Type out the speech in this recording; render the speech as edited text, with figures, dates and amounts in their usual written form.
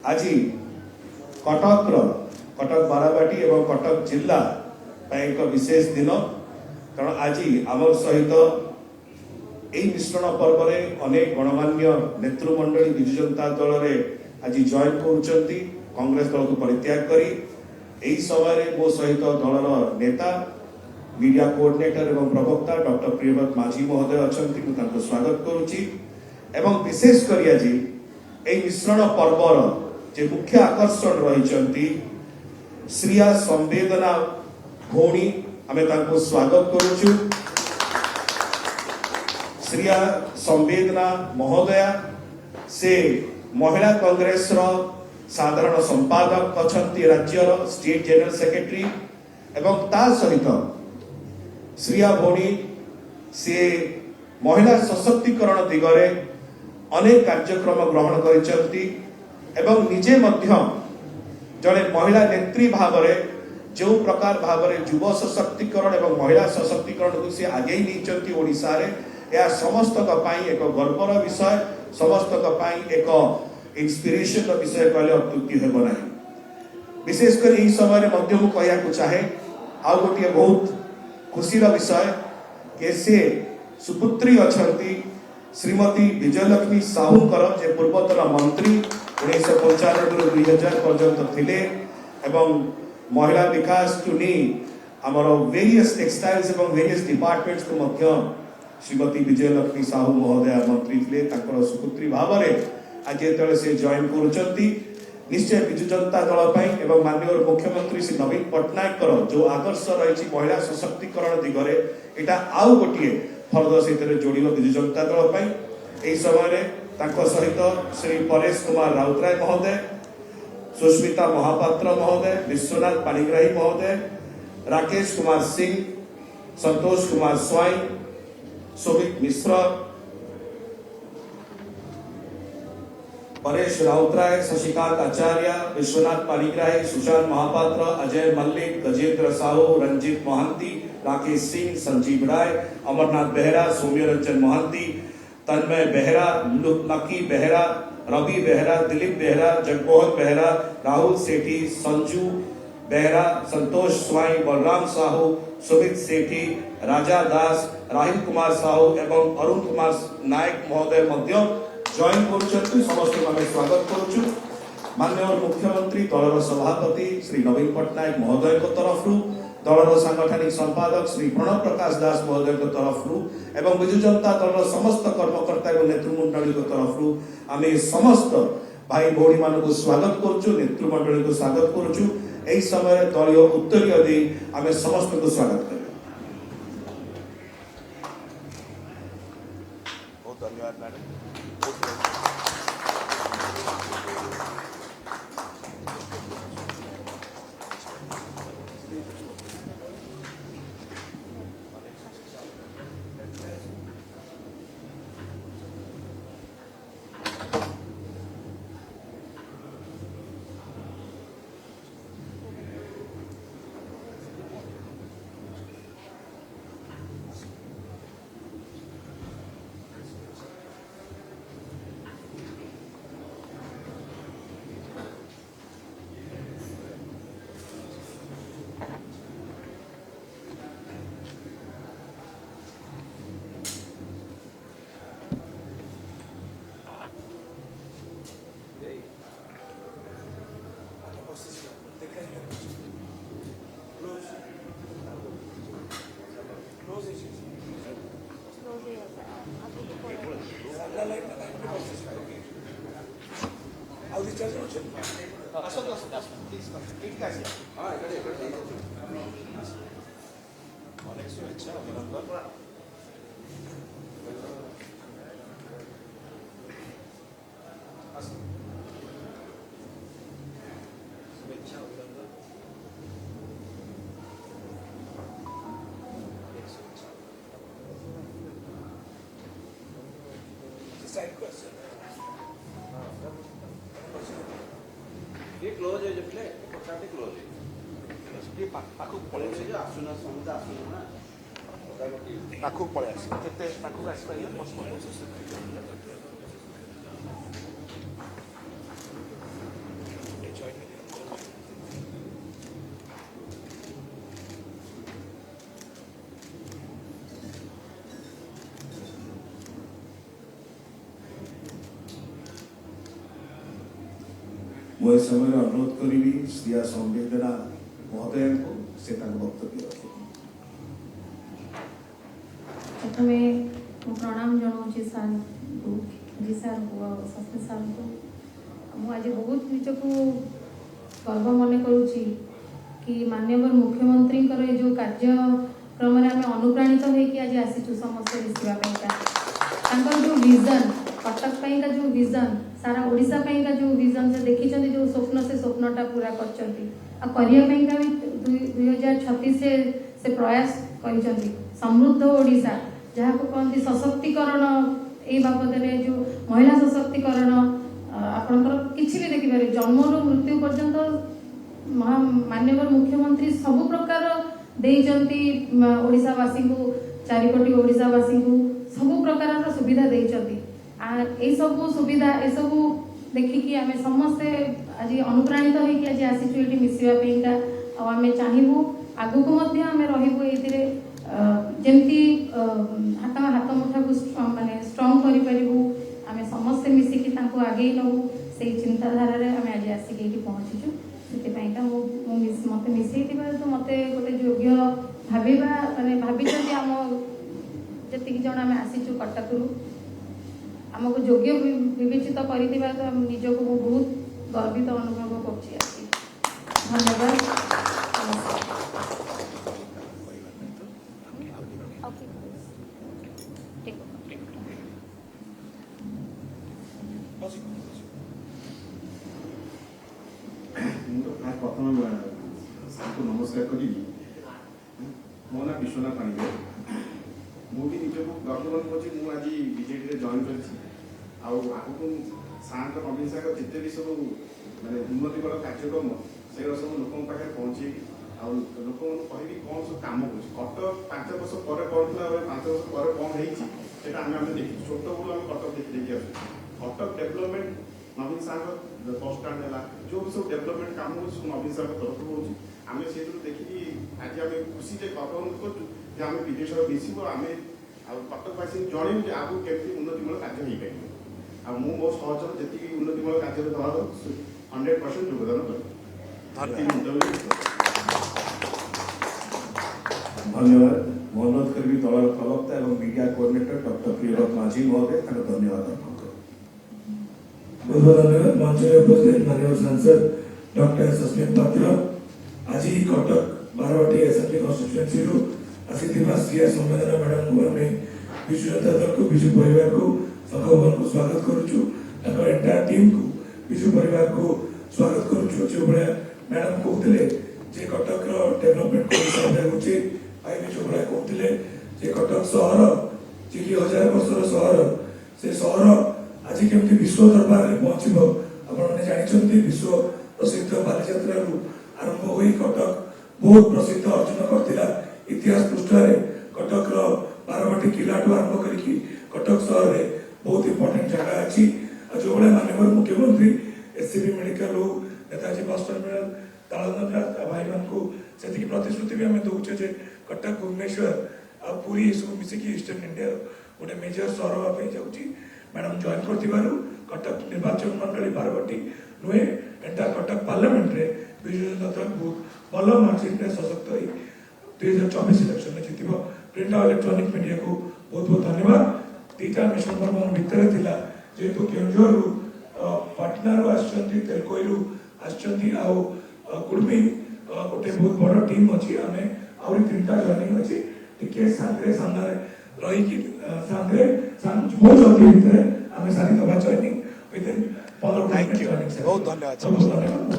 आज कटक कटक बाराबाटी एवं कटक जिला एक विशेष दिन कारण आज आम सहित यही मिश्रण पर्व में अनेक गणमान्य नेतृमंडली विजु जनता दल में आज जॉइन कर कांग्रेस दल को परित्याग करी यही समय मो सहित दलर नेता मीडिया कोऑर्डिनेटर एवं प्रवक्ता डॉक्टर प्रियव्रत माझी महोदय अच्छा स्वागत करुच्ची एवं विशेष कर आज यही मिश्रण पर्वर जे मुख्य आकर्षण रही श्रिया संवेदना भौणी आमे तांको स्वागत करुचु। श्रिया संवेदना महोदया से महिला कांग्रेस रो साधारण संपादक अछंती राज्यर स्टेट जनरल सेक्रेटरी एवं ता सहित श्रिया भौणी से महिला सशक्तिकरण दिगरे अनेक कार्यक्रम ग्रहण करिसंती एवं निजे मध्य जड़े महिला नेत्री भाव जो प्रकार भाव युव सशक्तिकरण एवं महिला सशक्तिकरण को सी आगे नहीं ओडिशा रे या समस्त एक गर्वर विषय समस्त एक इंस्पिरेशन विषय कहले अत्युक्ति हेब नहीं। विशेषकर यही समय कहू चाहे आउ गोटे बहुत खुशी विषय के से सुपुत्री अछंती श्रीमती विजयलक्ष्मी साहूकर जे पूर्वतन मंत्री 1995 2000 पर्यंत थिले एवं महिला विकास चुनी आमर वेरियस टेक्सटाइल्स एवं वेरियस डिपार्टमेंट्स को मध्य श्रीमती विजयलक्ष्मी साहू महोदय मंत्री थिले तांकर सुपुत्री भाव आज जो से जॉइन करुचंती निश्चय विजु जनता दल एवं माननीय मुख्यमंत्री श्री नवीन पट्टनायक जो आदर्श रही महिला सशक्तिकरण दिगरे एटा आउ गोटे फर्दर से जोड़िब विजु जनता दल यही समय सहित श्री परेश कुमार राउतराय महोदय सुष्मिता महापात्र महोदय विश्वनाथ पाणिग्राही महोदय राकेश कुमार सिंह संतोष कुमार स्वाई सुमित मिश्र परेश राउतराय शशिकांत आचार्य विश्वनाथ पाणिग्राही सुशांत महापात्र अजय मल्लिक गजेंद्र साहू रंजीत महांती राकेश सिंह संजीव राय अमरनाथ बेहरा सौम्य रंजन महांती तन्मय बेहरा लकी बेहरा रवि बेहरा दिलीप बेहरा जगमोहन बेहरा राहुल सेठी संजू बेहरा संतोष स्वाई बलराम साहू सुमित सेठी राजा दास राहिल कुमार साहू एवं अरुण कुमार नायक महोदय मध्य जॉइन कर समस्त आम स्वागत करुचु। माननीय मुख्यमंत्री दलर सभापति श्री नवीन पट्टनायक महोदय तरफ दलर सांगठनिक संपादक श्री प्रणव प्रकाश दास महोदय तरफ एवं विजु जनता दल समस्त कर्मकर्ता एवं नेतृमंडली तरफ आम समस्त भाई भौणी मान को स्वागत करुचु नेतृमंडली को स्वागत करुचु। यही समय दलीय उत्तरीय दे आम समस्त को स्वागत कर बहुत धन्यवाद मैडम। ये क्लोज है जब ले पचाटे क्लोज है ये पाखु पळे जे आसुना समजा आसुना ना पाखु पळे आसी केते पाखु आसी पाइए मस्त ମୁଁ ଏ ସମୟରେ ଅନୁରୋଧ କରିବି ଶ୍ରୀୟା ସମ୍ବେଦନା ମହୋଦୟଙ୍କୁ ସେ ତାଙ୍କ ବକ୍ତବ୍ୟ ରଖିବେ। प्रथमे ମୁଁ ପ୍ରଣାମ ଜଣାଉଛି ସାର୍ଙ୍କୁ ଜି ସାର୍ଙ୍କୁ ଆଉ ସସ୍ମିତ ସାର୍ଙ୍କୁ। ମୁଁ ଆଜି ବହୁତ ନିଜକୁ ଗର୍ବ ମନେ କରୁଛି କି ମାନ୍ୟବର ମୁଖ୍ୟମନ୍ତ୍ରୀଙ୍କର ଏ ଯେଉଁ କାର୍ଯ୍ୟକ୍ରମରେ ଆମେ ଅନୁପ୍ରାଣିତ ହେଇକି ଆଜି ଆସିଛୁ ସମସ୍ତେ ମିଶିବା ପାଇଁକା। ତାଙ୍କର ଯେଉଁ ଭିଜନ କଟକ ପାଇଁକା ଯେଉଁ ଭିଜନ ସାରା ଓଡ଼ିଶା ପାଇଁକା ଯେଉଁ ଭିଜନ ସେ ଦେଖିଛନ୍ତି ଯେଉଁ ସ୍ୱପ୍ନ ସେ ସ୍ୱପ୍ନଟା ପୁରା କରିଛନ୍ତି ଆଉ କରିବା ପାଇଁକା ବି 2036 ସେ ପ୍ରୟାସ କରିଛନ୍ତି। ସମୃଦ୍ଧ ଓଡ଼ିଶା ଯାହାକୁ କହନ୍ତି ସଶକ୍ତିକରଣ ଏଇ ବାବଦରେ ଯେଉଁ ମହିଳା ସଶକ୍ତିକରଣ ଆପଣଙ୍କର କିଛି ବି ଦେଖିପାରିବେ ଜନ୍ମରୁ ମୃତ୍ୟୁ ପର୍ଯ୍ୟନ୍ତ ମାନ୍ୟବର ମୁଖ୍ୟମନ୍ତ୍ରୀ ସବୁ ପ୍ରକାର ଦେଇଛନ୍ତି ଓଡ଼ିଶାବାସୀଙ୍କୁ 4 କୋଟି ଓଡ଼ିଶାବାସୀଙ୍କୁ ସବୁ ପ୍ରକାରର ସୁବିଧା ଦେଇଛନ୍ତି। ଏସବୁ ସୁବିଧା ଏସବୁ ଦେଖିକି ଆମେ ସମସ୍ତେ ଆଜି ଅନୁପ୍ରାଣିତ ହେଇକି ଆଜି ଆସିଛୁ ଏଠି ମିଶିବା ପାଇଁକା। ଆଉ ଆମେ ଚାହିଁବୁ ଆଗକୁ ମଧ୍ୟ ଆମେ ରହିବୁ ଏଇଥିରେ ଯେମିତି ହାତ ମୁଠାକୁ ମାନେ ଷ୍ଟ୍ରଙ୍ଗ କରିପାରିବୁ ଆମେ ସମସ୍ତେ ମିଶିକି ତାଙ୍କୁ ଆଗେଇ ନେବୁ ସେଇ ଚିନ୍ତାଧାରାରେ ଆମେ ଆଜି ଆସିକି ଏଇଠି ପହଞ୍ଚିଛୁ। ସେଥିପାଇଁକା ମୋତେ ମିଶେଇଥିବାରୁ ତ ମୋତେ ଗୋଟେ ଯୋଗ୍ୟ ଭାବିବା ମାନେ ଭାବିଛନ୍ତି ଆମ ଯେତିକି ଜଣ ଆମେ ଆସିଛୁ କଟକରୁ ଆମକୁ ଯୋଗ୍ୟ ବିବେଚିତ କରିଥିବାରୁ ତ ନିଜକୁ ମୁଁ ବହୁତ ଗର୍ବିତ ଅନୁଭବ କରୁଛି ଆଜି। ଧନ୍ୟବାଦ। प्रथम सबको नमस्कार करी मो ना विश्वनाथ पाणिग्राही मुझे निजक गर्व कर आज बीजेडी जॉइन कर नवीन सार जिते भी सब मानते उन्नतिमूलक कार्यक्रम से सब लोक पाखे पहुँचे लोक कह कौन सब कम हो कटक 5 वर्ष पर पड़ा 5 वर्ष पर कौन होता आम देखी छोट बड़ू आम कटक देखी आस कटक डेभलपमेंट नवीन सार बस स्टाण्ड है जो भी सब डेभलपमेंट काम हो नवीन सार तरफ हो से देखिए आज आम खुशी से गर्व अनुरोध करें विदेश मिसबू आम कटकवासी जनइबू आगे केमी उन्नतिमूलक कार्य हो पार मो सहचर जी उन्नतिमूलक कार्य 100% योगदान करें। धन्यवाद। ମୁଁ ଅନୁରୋଧ କରିବି ଦଳର ପ୍ରବକ୍ତା ଏବଂ media coordinator doctor Priyabrata Majhi ମହୋଦୟ ତାଙ୍କ ଧନ୍ୟବାଦ ଅର୍ପଣ କरें। बहुत बहुत धन्यवाद। मंच में उपस्थित माननीय सांसद डॉक्टर सस्मित पात्र आज कटक 12 एसएमसी कन्स्टिट्युएंसी रु आसीथिबा श्रीया संवेदना मैडम को आम विजु जनता दल को विजु परिवार को संघ भवन को स्वागत करुचु एंटायर टीम को विजु परिवार को स्वागत करुचु। जो भाया मैडम कहते जे कटक डेभलपमेंट को होचे भाई भी जो भाया कहते जे कटक सहर चिली 1000 वर्षर सहर से सहर आज केमती विश्व दरबार में पहुंचब आपने जानते विश्व प्रसिद्ध बालीजात्रा आरंभ हो कटक बहुत प्रसिद्ध अर्जन करता इतिहास पृष्ठ कटक 12 किला आरंभ कर कटक सहर में बहुत इंपोर्टेंट जगह अच्छी जो भाई माननीय मुख्यमंत्री एससीबी मेडिकल हो नेताजी बस टर्मिनाल तालंदर भाई मान को से प्रतिश्रुति भी आम दौचे जे कटक भुवनेश्वर आ पूरी सब मिसिकी ईस्टर्न इंडिया गोटे मेजर सहर हाँपी जाऊँगी। मैडम जॉइन कर कटक निर्वाचन मंडली 12 नुहे एंटा कटक पार्लियामेंट रे विजु जनता दल बहुत भल मार्जिन सशक्त हो 2024 इलेक्शन में जीत प्रिंट और इलेक्ट्रोनिक मीडिया को बहुत बहुत धन्यवाद। 2टा मिशन मन भितर थिला जेतु केउंझर पटना रु आछंती तेलकोई आछंती आ कुर्मी गोटे बहुत बड़ टीम अच्छी आम आउरी 3टा जॉइनिंग अच्छी टिके सागरे सामने रही कि सागरे बहुत जल्दी भितर आम सारी दबा जॉइनिंग विदिन 15 मिनट जॉइनिंग। बहुत धन्यवाद।